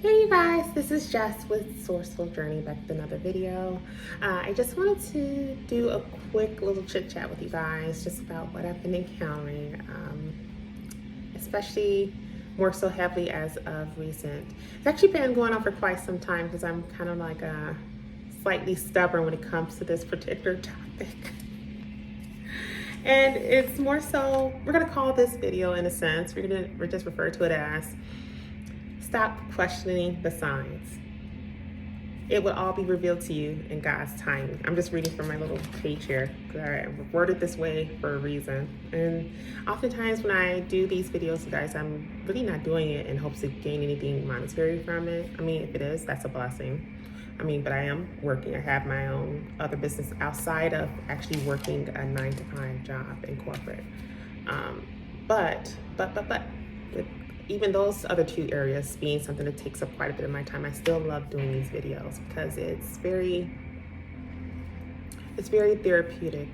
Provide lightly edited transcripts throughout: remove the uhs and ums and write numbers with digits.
Hey you guys, this is Jess with sourcefulljourney back with another video. I just wanted to do a quick little chit chat with you guys just about what I've been encountering, especially more so heavily as of recent. It's actually been going on for quite some time because I'm kind of like slightly stubborn when it comes to this particular topic. And it's more so, we're gonna call this video, in a sense, we're just refer to it as Stop Questioning the Signs. It will all be revealed to you in God's timing. I'm just reading from my little page here because I worded this way for a reason. And oftentimes when I do these videos, you guys, I'm really not doing it in hopes to gain anything monetary from it. I mean, if it is, that's a blessing. I mean, but I am working. I have my own other business outside of actually working a 9-to-5 job in corporate. But with even those other two areas being something that takes up quite a bit of my time, I still love doing these videos because it's very therapeutic,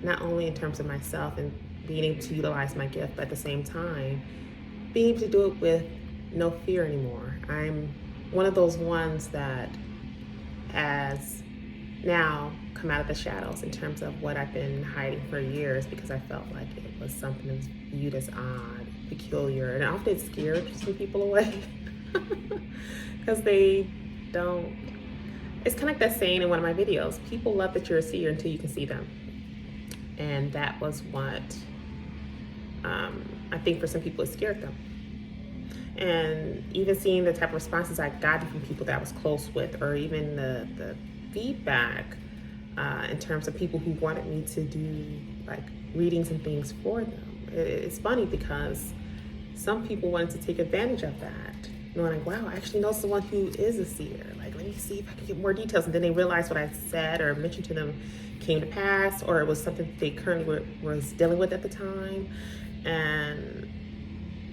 not only in terms of myself and being able to utilize my gift, but at the same time, being able to do it with no fear anymore. I'm one of those ones that has now come out of the shadows in terms of what I've been hiding for years because I felt like it was something that was viewed as odd, peculiar, and often scared some people away because they don't. It's kind of like that saying in one of my videos, people love that you're a seer until you can see them. And that was what I think for some people it scared them. And even seeing the type of responses I got from people that I was close with, or even the feedback in terms of people who wanted me to do like readings and things for them. It's funny because some people wanted to take advantage of that. Knowing like, wow, I actually know someone who is a seer. Like, let me see if I can get more details. And then they realized what I said or mentioned to them came to pass, or it was something they currently was dealing with at the time. And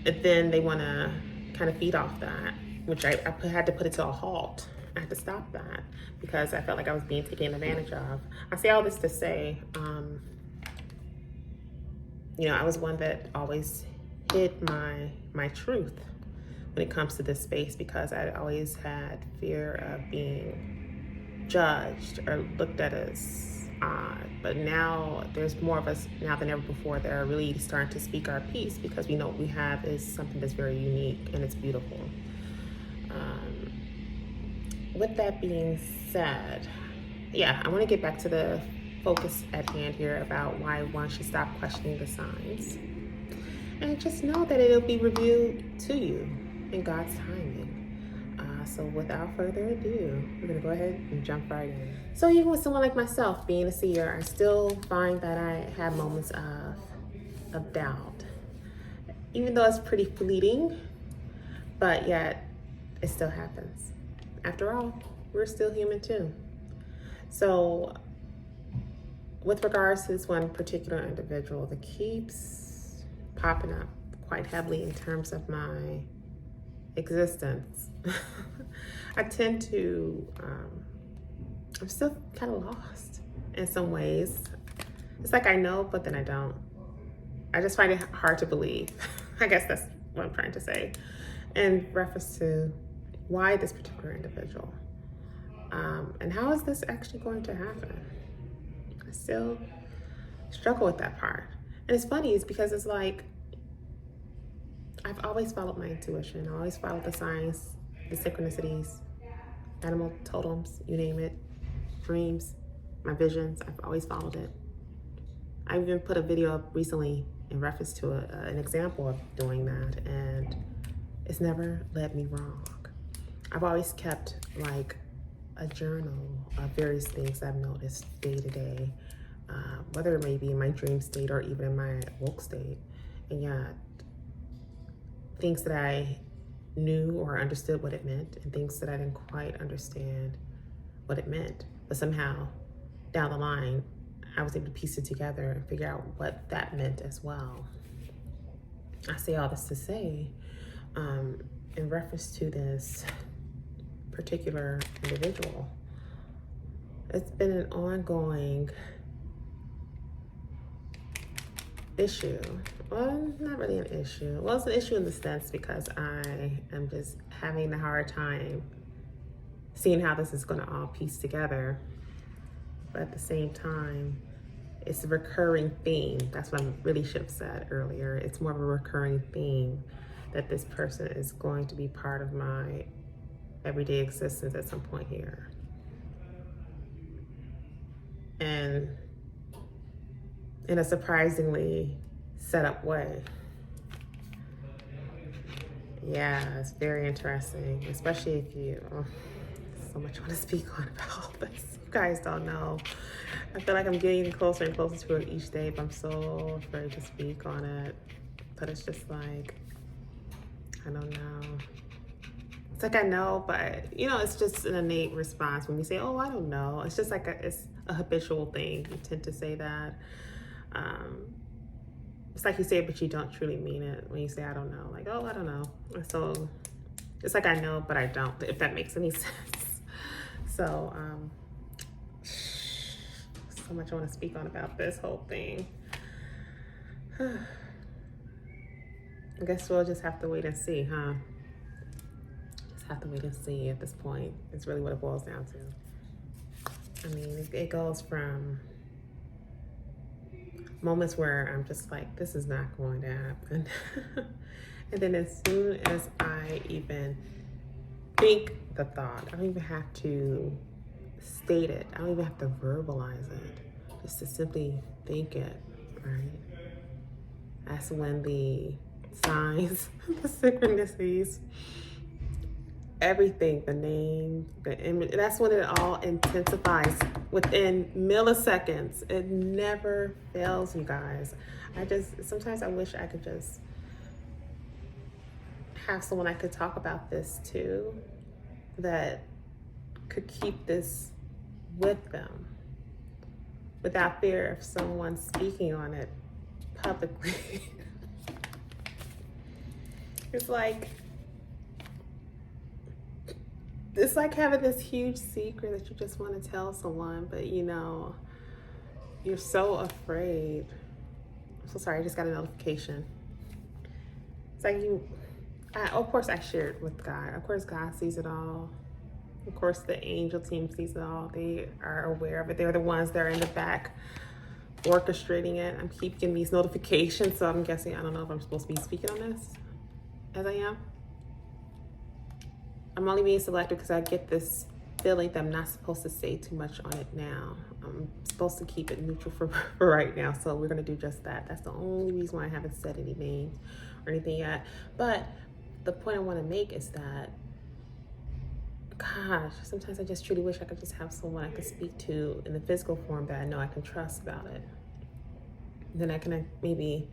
then they want to kind of feed off that, which I had to put it to a halt. I had to stop that because I felt like I was being taken advantage of. I say all this to say, I was one that always hid my truth when it comes to this space because I always had fear of being judged or looked at as odd. But now there's more of us now than ever before that are really starting to speak our piece because we know what we have is something that's very unique and it's beautiful. With that being said, I want to get back to the focus at hand here about why one should stop questioning the signs. And just know that it'll be revealed to you in God's timing. So without further ado, we're going to go ahead and jump right in. So even with someone like myself, being a seer, I still find that I have moments of doubt. Even though it's pretty fleeting, but yet it still happens. After all, we're still human too. So with regards to this one particular individual that keeps popping up quite heavily in terms of my existence, I tend to, I'm still kind of lost in some ways. It's like I know, but then I don't. I just find it hard to believe. I guess that's what I'm trying to say in reference to why this particular individual, and how is this actually going to happen? I still struggle with that part. And it's funny, it's because it's like, I've always followed my intuition. I always followed the signs, the synchronicities, animal totems, you name it, dreams, my visions. I've always followed it. I even put a video up recently in reference to an example of doing that, and it's never led me wrong. I've always kept like a journal of various things I've noticed day to day, whether it may be in my dream state or even in my woke state. And yet, things that I knew or understood what it meant, and things that I didn't quite understand what it meant. But somehow, down the line, I was able to piece it together and figure out what that meant as well. I say all this to say, in reference to this particular individual, it's been an ongoing issue. Well, not really an issue. Well, it's an issue in the sense because I am just having a hard time seeing how this is going to all piece together. But at the same time, it's a recurring theme. That's what I really should have said earlier. It's more of a recurring theme that this person is going to be part of my everyday existence at some point here. And in a surprisingly set up way. Yeah, it's very interesting, especially if you, so much I want to speak on about all this. You guys don't know. I feel like I'm getting closer and closer to it each day, but I'm so afraid to speak on it. But it's just like, I don't know. It's like I know, but you know, it's just an innate response when we say, oh, I don't know. It's just like it's a habitual thing. You tend to say that. It's like you say it, but you don't truly mean it when you say, I don't know. Like, oh, I don't know. So it's like I know, but I don't, if that makes any sense. So, so much I want to speak on about this whole thing. I guess we'll just have to wait and see, huh? Just have to wait and see at this point. It's really what it boils down to. I mean, it goes from moments where I'm just like, this is not going to happen. And then as soon as I even think the thought, I don't even have to state it. I don't even have to verbalize it. Just to simply think it, right? That's when the signs, the synchronicities, everything, the name, the image, that's when it all intensifies within milliseconds. It never fails, you guys. Sometimes I wish I could just have someone I could talk about this to that could keep this with them without fear of someone speaking on it publicly. It's like having this huge secret that you just want to tell someone, but you know, you're so afraid. I'm so sorry, I just got a notification. It's like of course I shared with God. Of course God sees it all. Of course the angel team sees it all. They are aware of it. They're the ones that are in the back orchestrating it. I'm keep getting these notifications, so I'm guessing, I don't know if I'm supposed to be speaking on this as I am. I'm only being selective because I get this feeling that I'm not supposed to say too much on it now. I'm supposed to keep it neutral for right now. So we're going to do just that. That's the only reason why I haven't said any names or anything yet. But the point I want to make is that, gosh, sometimes I just truly wish I could just have someone I could speak to in the physical form that I know I can trust about it. Then I can maybe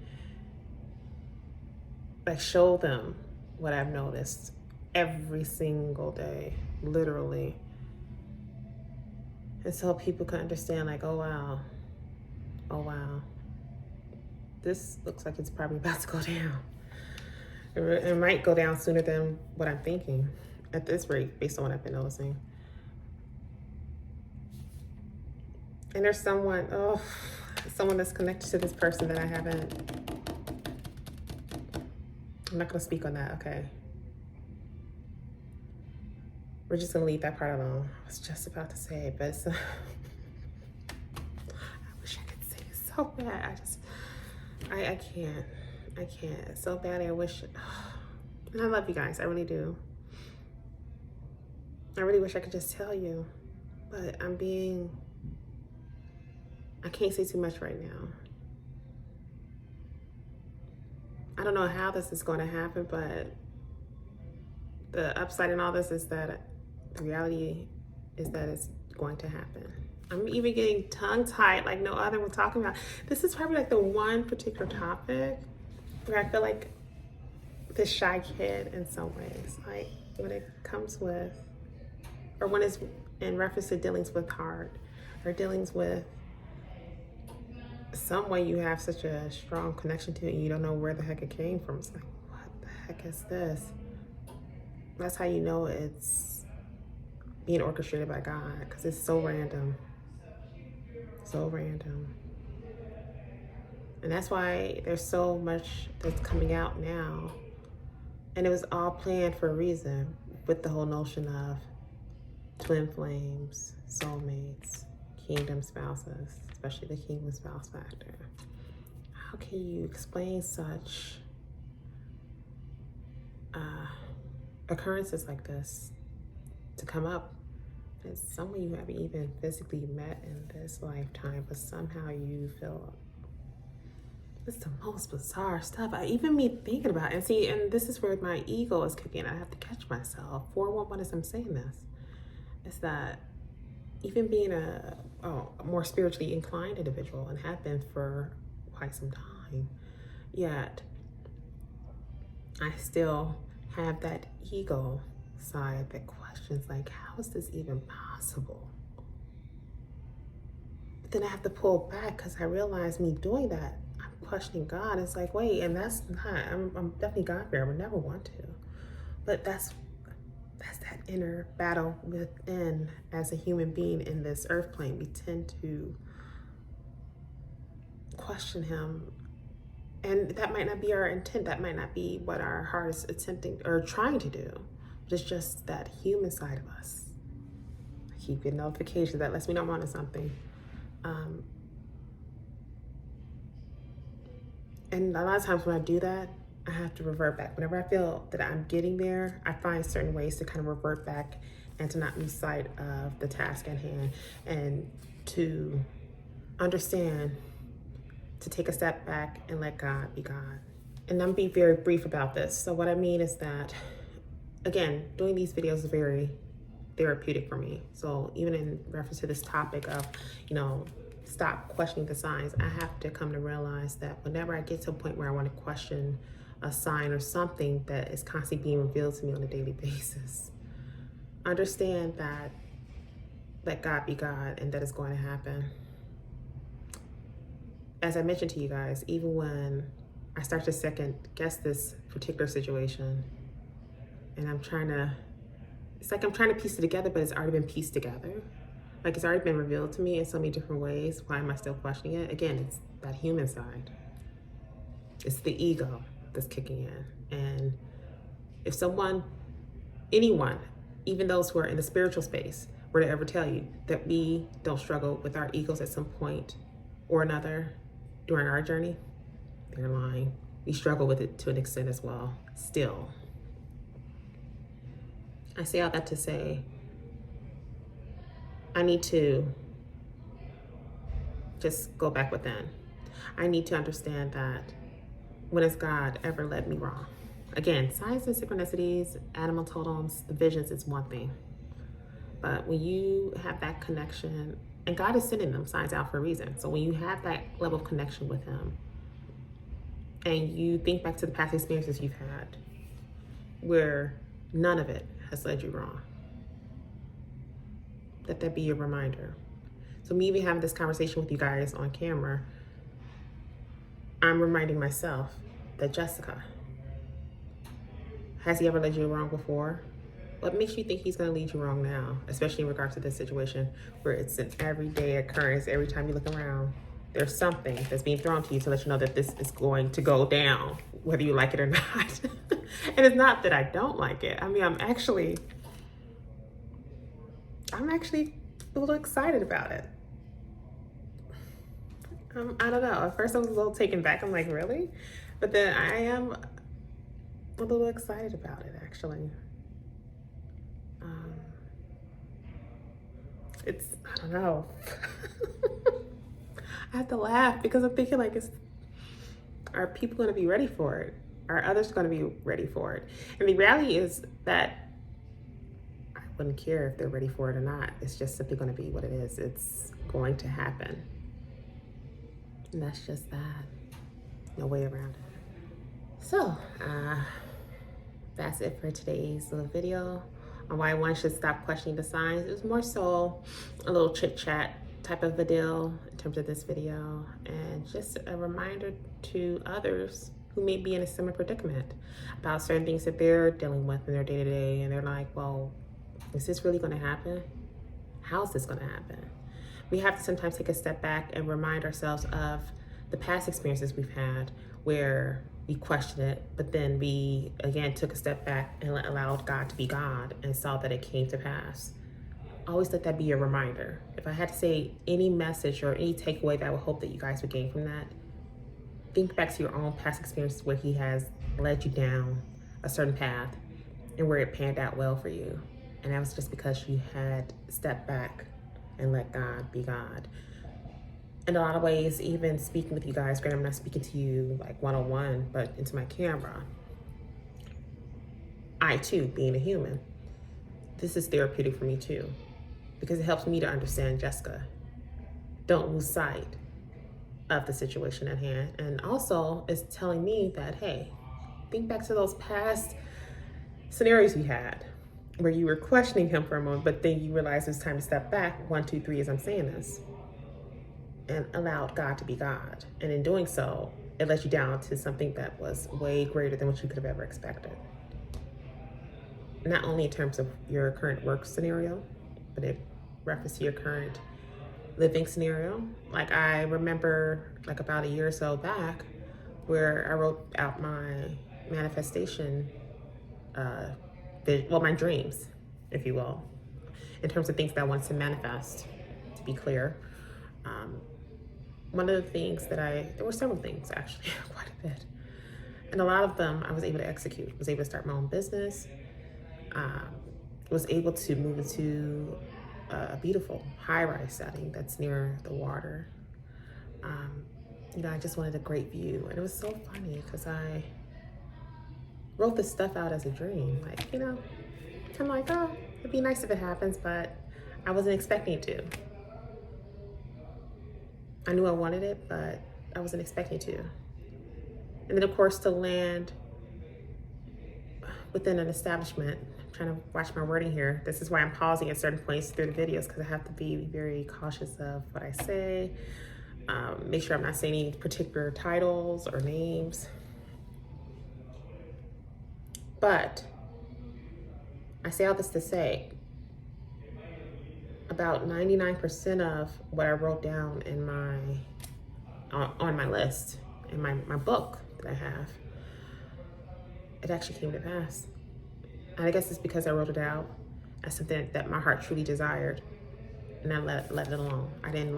like show them what I've noticed every single day, literally. And so people can understand, like, oh wow, this looks like it's probably about to go down. It might go down sooner than what I'm thinking at this rate, based on what I've been noticing. And there's someone that's connected to this person that I haven't. I'm not gonna speak on that, okay? We're just gonna leave that part alone. I was just about to say it, but I wish I could say it so bad. I can't. It's so bad. I wish, and I love you guys. I really do. I really wish I could just tell you, but I can't say too much right now. I don't know how this is going to happen, but the upside in all this is that the reality is that it's going to happen. I'm even getting tongue-tied like no other we're talking about. This is probably like the one particular topic where I feel like the shy kid in some ways. Like when it comes with, or when it's in reference to dealings with heart, or dealings with some way you have such a strong connection to it and you don't know where the heck it came from. It's like, what the heck is this? That's how you know it's being orchestrated by God, because it's so random. So random. And that's why there's so much that's coming out now. And it was all planned for a reason. with the whole notion of twin flames, soulmates, kingdom spouses, especially the kingdom spouse factor. How can you explain such occurrences like this to come up? It's someone you haven't even physically met in this lifetime, but somehow you feel it's the most bizarre stuff. Even me thinking about it, and see, and this is where my ego is kicking. I have to catch myself. 411 as I'm saying this, is that even being a more spiritually inclined individual and have been for quite some time, yet I still have that ego side that questions like, how is this even possible? But then I have to pull back because I realize me doing that, I'm questioning God. It's like, wait, and that's not, I'm definitely God fear. I would never want to. But that's that inner battle within as a human being in this earth plane. We tend to question him. And that might not be our intent. That might not be what our heart is attempting or trying to do. But it's just that human side of us. I keep getting notifications that lets me know I'm onto something. And a lot of times when I do that, I have to revert back. Whenever I feel that I'm getting there, I find certain ways to kind of revert back and to not lose sight of the task at hand and to understand, to take a step back and let God be God. And I'm being very brief about this. So what I mean is that, again, doing these videos is very therapeutic for me. So even in reference to this topic of, stop questioning the signs, I have to come to realize that whenever I get to a point where I want to question a sign or something that is constantly being revealed to me on a daily basis, understand that let God be God and that it's going to happen. As I mentioned to you guys, even when I start to second guess this particular situation and it's like I'm trying to piece it together, but it's already been pieced together. Like it's already been revealed to me in so many different ways. Why am I still questioning it? Again, it's that human side. It's the ego that's kicking in. And if anyone, even those who are in the spiritual space, were to ever tell you that we don't struggle with our egos at some point or another during our journey, they're lying. We struggle with it to an extent as well, still. I say all that to say, I need to just go back within. I need to understand that when has God ever led me wrong? Again, signs and synchronicities, animal totems, the visions is one thing. But when you have that connection, and God is sending them signs out for a reason. So when you have that level of connection with him, and you think back to the past experiences you've had, where none of it has led you wrong, let that be your reminder. So me even having this conversation with you guys on camera, I'm reminding myself that Jessica, has he ever led you wrong before? What makes you think he's going to lead you wrong now, especially in regards to this situation where it's an everyday occurrence? Every time you look around, there's something that's being thrown to you to let you know that this is going to go down, whether you like it or not. And it's not that I don't like it. I mean, I'm actually a little excited about it. I don't know. At first I was a little taken back. I'm like, really? But then I am a little excited about it, actually. I don't know. I have to laugh because I'm thinking like, are people going to be ready for it? Are others going to be ready for it? And the reality is that I wouldn't care if they're ready for it or not. It's just simply going to be what it is. It's going to happen. And that's just that. No way around it. So, that's it for today's little video on why one should stop questioning the signs. It was more so a little chit chat type of a deal in terms of this video, and just a reminder to others who may be in a similar predicament about certain things that they're dealing with in their day-to-day, and they're like, well, is this really going to happen? How is this going to happen? We have to sometimes take a step back and remind ourselves of the past experiences we've had where we questioned it, but then we again took a step back and allowed God to be God and saw that it came to pass. Always let that be a reminder. If I had to say any message or any takeaway that I would hope that you guys would gain from that, think back to your own past experiences where he has led you down a certain path and where it panned out well for you. And that was just because you had stepped back and let God be God. In a lot of ways, even speaking with you guys, granted I'm not speaking to you like one-on-one, but into my camera, I too, being a human, this is therapeutic for me too, because it helps me to understand Jessica. Don't lose sight of the situation at hand. And also it's telling me that, hey, think back to those past scenarios we had where you were questioning him for a moment, but then you realize it's time to step back. 1, 2, 3, as I'm saying this, and allowed God to be God. And in doing so, it let you down to something that was way greater than what you could have ever expected. Not only in terms of your current work scenario, but in reference to your current living scenario. Like I remember like about a year or so back where I wrote out my manifestation, my dreams, if you will, in terms of things that I wanted to manifest, to be clear. One of the things that there were several things actually, quite a bit. And a lot of them I was able to execute, was able to start my own business, was able to move into a beautiful high-rise setting that's near the water. I just wanted a great view. And it was so funny because I wrote this stuff out as a dream. Like, I'm like, oh, it'd be nice if it happens, but I wasn't expecting it to. I knew I wanted it, but I wasn't expecting to. And then of course to land within an establishment, I'm trying to watch my wording here. This is why I'm pausing at certain points through the videos, because I have to be very cautious of what I say. Make sure I'm not saying any particular titles or names. But I say all this to say, about 99% of what I wrote down in on my list, in my book that I have, it actually came to pass. And I guess it's because I wrote it out as something that my heart truly desired, and I let it alone. I didn't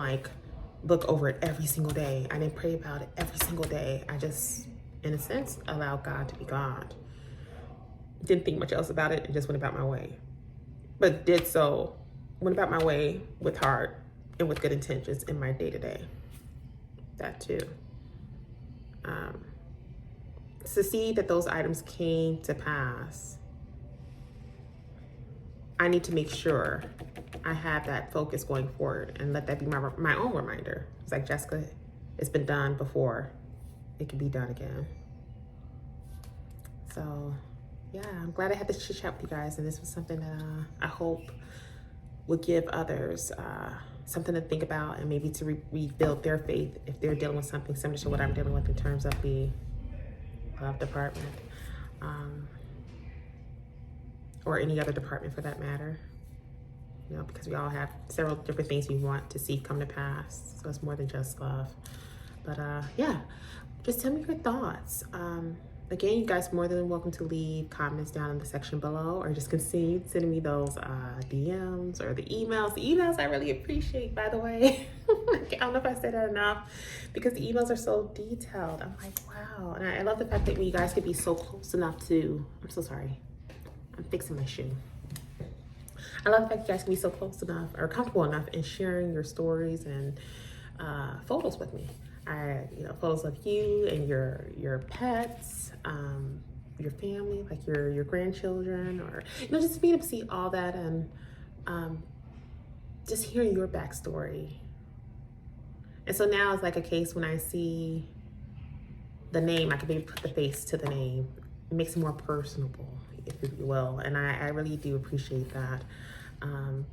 look over it every single day. I didn't pray about it every single day. I just, in a sense, allowed God to be God. Didn't think much else about it and just went about my way. But went about my way with heart and with good intentions in my day-to-day. That too. To see that those items came to pass, I need to make sure I have that focus going forward and let that be my own reminder. It's like, Jessica, it's been done before. It can be done again. So yeah, I'm glad I had this chit chat with you guys, and this was something that I hope would give others something to think about, and maybe to rebuild their faith if they're dealing with something similar to what I'm dealing with in terms of the love department, or any other department for that matter. Because we all have several different things we want to see come to pass. So it's more than just love. But yeah, just tell me your thoughts. Again, you guys are more than welcome to leave comments down in the section below, or just continue sending me those DMs or the emails. The emails I really appreciate, by the way. I don't know if I said that enough, because the emails are so detailed. I'm like, wow. And I love the fact that you guys could be so close enough to, I'm so sorry. I'm fixing my shoe. I love the fact you guys can be so close enough or comfortable enough in sharing your stories and photos with me. Photos of you and your pets, your family, like your grandchildren, or just being able to see all that, and just hearing your backstory. And so now it's like a case when I see the name, I can maybe put the face to the name. It makes it more personable, if you will, and I really do appreciate that. And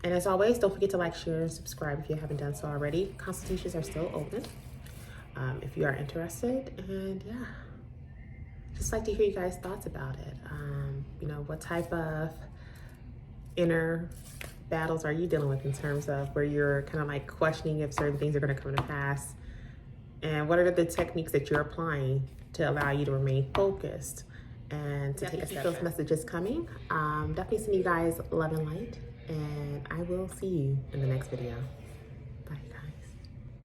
as always, don't forget to like, share, and subscribe if you haven't done so already. Consultations are still open if you are interested. And yeah, just like to hear you guys' thoughts about it. What type of inner battles are you dealing with in terms of where you're kind of like questioning if certain things are going to come to pass? And what are the techniques that you're applying to allow you to remain focused and to take a step. Those messages coming. Definitely send you guys love and light, and I will see you in the next video. Bye, guys.